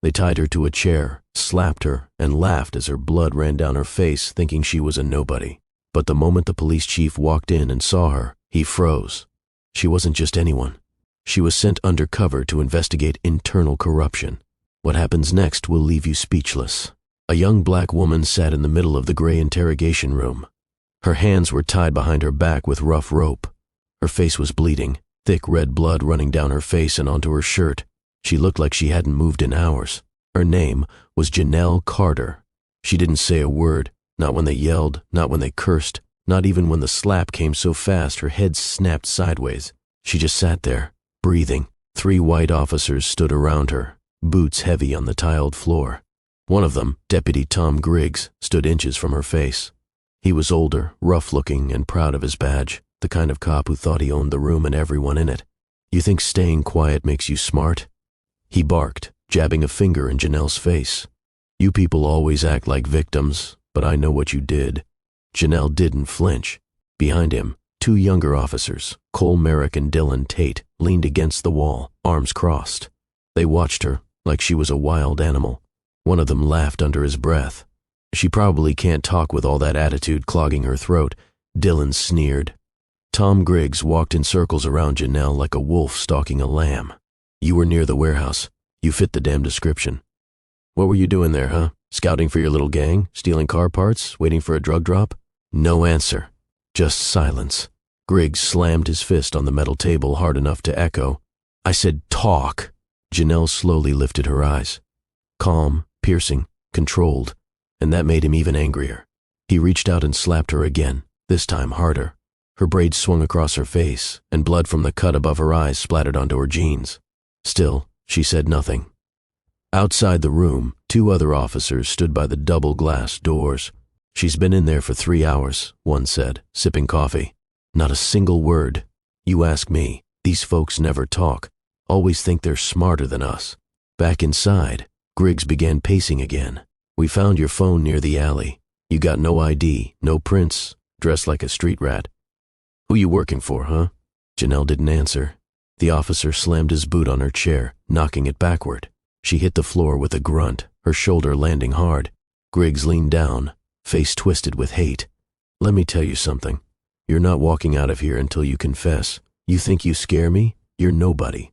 They tied her to a chair, slapped her, and laughed as her blood ran down her face, thinking she was a nobody. But the moment the police chief walked in and saw her, he froze. She wasn't just anyone. She was sent undercover to investigate internal corruption. What happens next will leave you speechless. A young black woman sat in the middle of the gray interrogation room. Her hands were tied behind her back with rough rope. Her face was bleeding, thick red blood running down her face and onto her shirt. She looked like she hadn't moved in hours. Her name was Janelle Carter. She didn't say a word, not when they yelled, not when they cursed, not even when the slap came so fast her head snapped sideways. She just sat there, breathing. 3 white officers stood around her, boots heavy on the tiled floor. One of them, Deputy Tom Griggs, stood inches from her face. He was older, rough-looking, and proud of his badge, the kind of cop who thought he owned the room and everyone in it. You think staying quiet makes you smart? He barked, jabbing a finger in Janelle's face. You people always act like victims, but I know what you did. Janelle didn't flinch. Behind him, 2 younger officers, Cole Merrick and Dylan Tate, leaned against the wall, arms crossed. They watched her like she was a wild animal. One of them laughed under his breath. She probably can't talk with all that attitude clogging her throat, Dylan sneered. Tom Griggs walked in circles around Janelle like a wolf stalking a lamb. You were near the warehouse. You fit the damn description. What were you doing there, huh? Scouting for your little gang? Stealing car parts? Waiting for a drug drop? No answer. Just silence. Griggs slammed his fist on the metal table hard enough to echo. I said talk. Janelle slowly lifted her eyes. Calm, piercing, controlled, and that made him even angrier. He reached out and slapped her again, this time harder. Her braids swung across her face, and blood from the cut above her eyes splattered onto her jeans. Still, she said nothing. Outside the room, 2 other officers stood by the double glass doors. She's been in there for 3 hours, one said, sipping coffee. Not a single word. You ask me, these folks never talk, always think they're smarter than us. Back inside, Griggs began pacing again. We found your phone near the alley. You got no ID, no prints, dressed like a street rat. Who you working for, huh? Janelle didn't answer. The officer slammed his boot on her chair, knocking it backward. She hit the floor with a grunt, her shoulder landing hard. Griggs leaned down, face twisted with hate. Let me tell you something. You're not walking out of here until you confess. You think you scare me? You're nobody.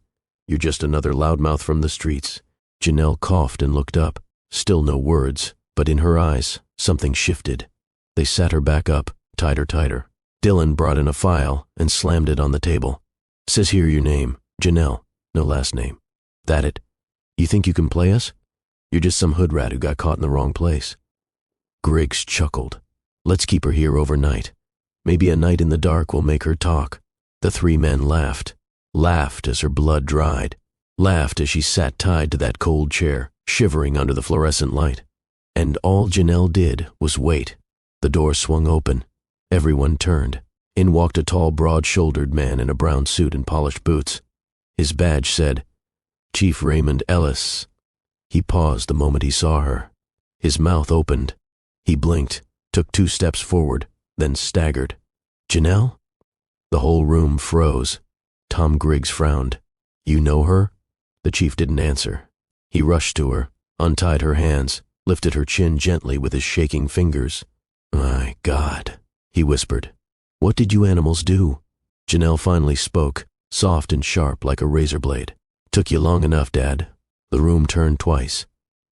You're just another loudmouth from the streets. Janelle coughed and looked up. Still no words, but in her eyes, something shifted. They sat her back up, tied her tighter. Dylan brought in a file and slammed it on the table. Says here your name, Janelle, no last name. That it? You think you can play us? You're just some hood rat who got caught in the wrong place. Griggs chuckled. Let's keep her here overnight. Maybe a night in the dark will make her talk. The 3 men laughed as her blood dried, laughed as she sat tied to that cold chair, shivering under the fluorescent light. And all Janelle did was wait. The door swung open. Everyone turned. In walked a tall, broad-shouldered man in a brown suit and polished boots. His badge said, Chief Raymond Ellis. He paused the moment he saw her. His mouth opened. He blinked, took 2 steps forward, then staggered. Janelle? The whole room froze. Tom Griggs frowned. You know her? The chief didn't answer. He rushed to her, untied her hands, lifted her chin gently with his shaking fingers. My God, he whispered. What did you animals do? Janelle finally spoke, soft and sharp like a razor blade. Took you long enough, Dad. The room turned twice.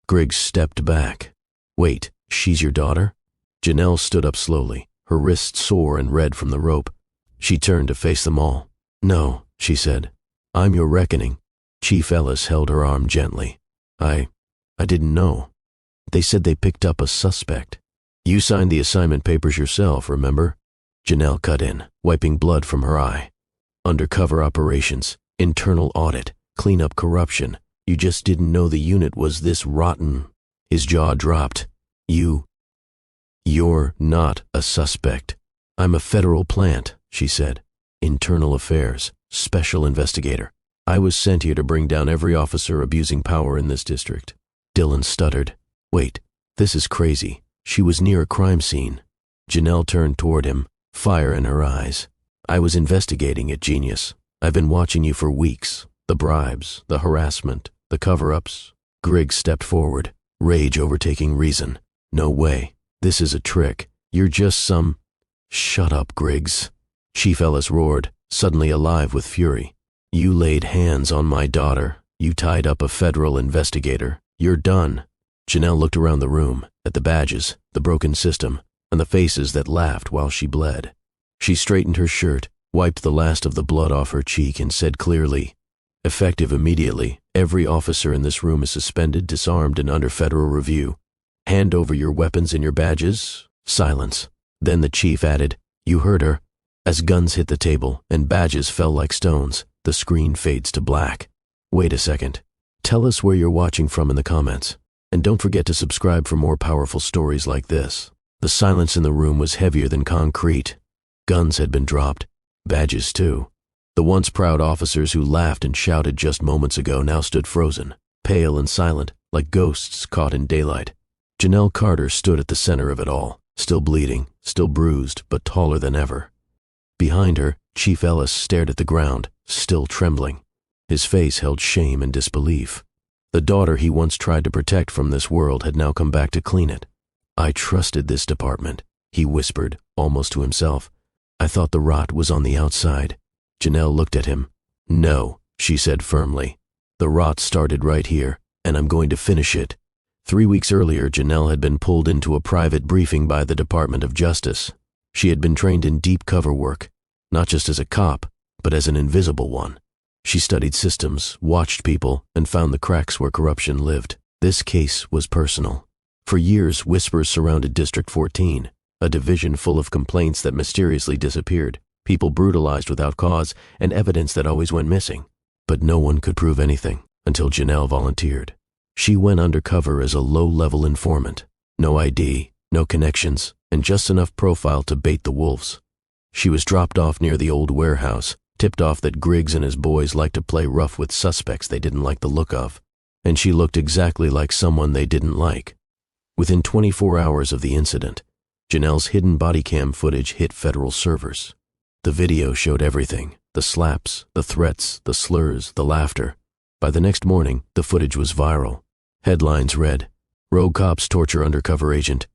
Griggs stepped back. Wait, she's your daughter? Janelle stood up slowly, her wrists sore and red from the rope. She turned to face them all. No, she said. I'm your reckoning. Chief Ellis held her arm gently. I didn't know. They said they picked up a suspect. You signed the assignment papers yourself, remember? Janelle cut in, wiping blood from her eye. Undercover operations, internal audit, clean up corruption. You just didn't know the unit was this rotten. His jaw dropped. You're not a suspect. I'm a federal plant, she said. Internal affairs, special investigator. I was sent here to bring down every officer abusing power in this district. Dylan stuttered. Wait, this is crazy. She was near a crime scene. Janelle turned toward him, fire in her eyes. I was investigating it, genius. I've been watching you for weeks. The bribes, the harassment, the cover-ups. Griggs stepped forward, rage overtaking reason. No way. This is a trick. You're just some— Shut up, Griggs. Chief Ellis roared, suddenly alive with fury. You laid hands on my daughter. You tied up a federal investigator. You're done. Janelle looked around the room, at the badges, the broken system, and the faces that laughed while she bled. She straightened her shirt, wiped the last of the blood off her cheek, and said clearly, "Effective immediately, every officer in this room is suspended, disarmed, and under federal review. Hand over your weapons and your badges." Silence. Then the chief added, "You heard her." As guns hit the table and badges fell like stones, the screen fades to black. Wait a second. Tell us where you're watching from in the comments. And don't forget to subscribe for more powerful stories like this. The silence in the room was heavier than concrete. Guns had been dropped. Badges too. The once proud officers who laughed and shouted just moments ago now stood frozen, pale and silent, like ghosts caught in daylight. Janelle Carter stood at the center of it all, still bleeding, still bruised, but taller than ever. Behind her, Chief Ellis stared at the ground, still trembling. His face held shame and disbelief. The daughter he once tried to protect from this world had now come back to clean it. "I trusted this department," he whispered, almost to himself. "I thought the rot was on the outside." Janelle looked at him. "No," she said firmly. "The rot started right here, and I'm going to finish it." 3 weeks earlier, Janelle had been pulled into a private briefing by the Department of Justice. She had been trained in deep cover work, not just as a cop, but as an invisible one. She studied systems, watched people, and found the cracks where corruption lived. This case was personal. For years, whispers surrounded District 14, a division full of complaints that mysteriously disappeared, people brutalized without cause, and evidence that always went missing. But no one could prove anything until Janelle volunteered. She went undercover as a low-level informant. No ID, no connections, and just enough profile to bait the wolves. She was dropped off near the old warehouse, tipped off that Griggs and his boys liked to play rough with suspects they didn't like the look of, and she looked exactly like someone they didn't like. Within 24 hours of the incident, Janelle's hidden body cam footage hit federal servers. The video showed everything: the slaps, the threats, the slurs, the laughter. By the next morning, the footage was viral. Headlines read, "Rogue cops torture undercover agent.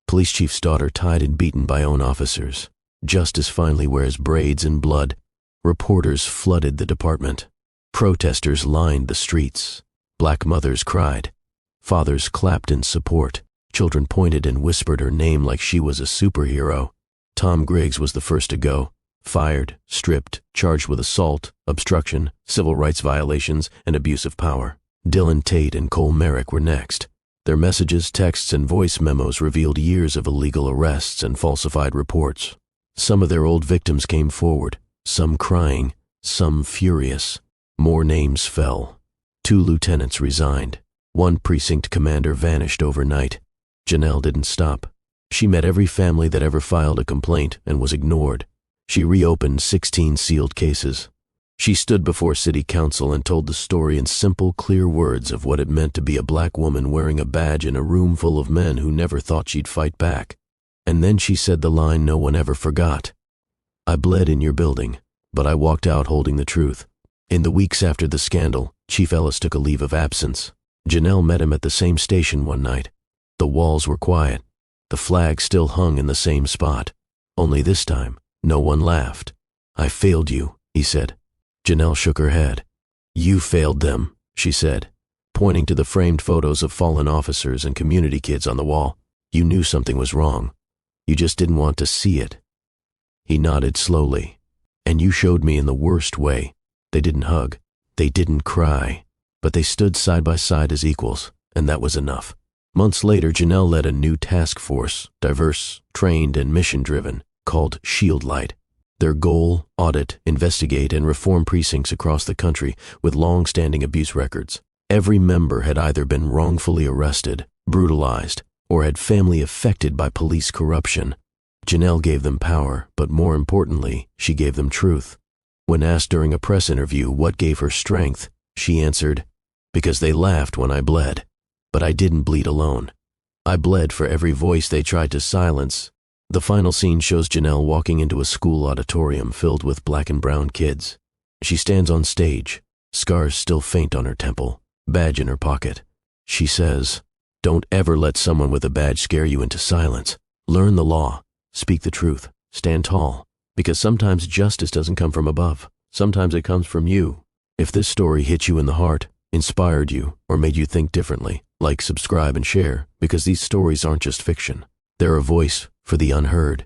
Police chief's daughter tied and beaten by own officers. Justice finally wears braids and blood." Reporters flooded the department. Protesters lined the streets. Black mothers cried. Fathers clapped in support. Children pointed and whispered her name like she was a superhero. Tom Griggs was the first to go. Fired, stripped, charged with assault, obstruction, civil rights violations, and abuse of power. Dylan Tate and Cole Merrick were next. Their messages, texts, and voice memos revealed years of illegal arrests and falsified reports. Some of their old victims came forward, some crying, some furious. More names fell. 2 lieutenants resigned. 1 precinct commander vanished overnight. Janelle didn't stop. She met every family that ever filed a complaint and was ignored. She reopened 16 sealed cases. She stood before city council and told the story in simple, clear words of what it meant to be a black woman wearing a badge in a room full of men who never thought she'd fight back. And then she said the line no one ever forgot. "I bled in your building, but I walked out holding the truth." In the weeks after the scandal, Chief Ellis took a leave of absence. Janelle met him at the same station one night. The walls were quiet. The flag still hung in the same spot. Only this time, no one laughed. "I failed you," he said. Janelle shook her head. "You failed them," she said, pointing to the framed photos of fallen officers and community kids on the wall. "You knew something was wrong. You just didn't want to see it." He nodded slowly. "And you showed me in the worst way. They didn't hug. They didn't cry. But they stood side by side as equals, and that was enough." Months later, Janelle led a new task force, diverse, trained, and mission-driven, called Shield Light. Their goal: audit, investigate, and reform precincts across the country with long-standing abuse records. Every member had either been wrongfully arrested, brutalized, or had family affected by police corruption. Janelle gave them power, but more importantly, she gave them truth. When asked during a press interview what gave her strength, she answered, "Because they laughed when I bled. But I didn't bleed alone. I bled for every voice they tried to silence." The final scene shows Janelle walking into a school auditorium filled with black and brown kids. She stands on stage, scars still faint on her temple, badge in her pocket. She says, "Don't ever let someone with a badge scare you into silence. Learn the law, speak the truth, stand tall, because sometimes justice doesn't come from above. Sometimes it comes from you." If this story hit you in the heart, inspired you, or made you think differently, like, subscribe, and share, because these stories aren't just fiction. They're a voice for the unheard.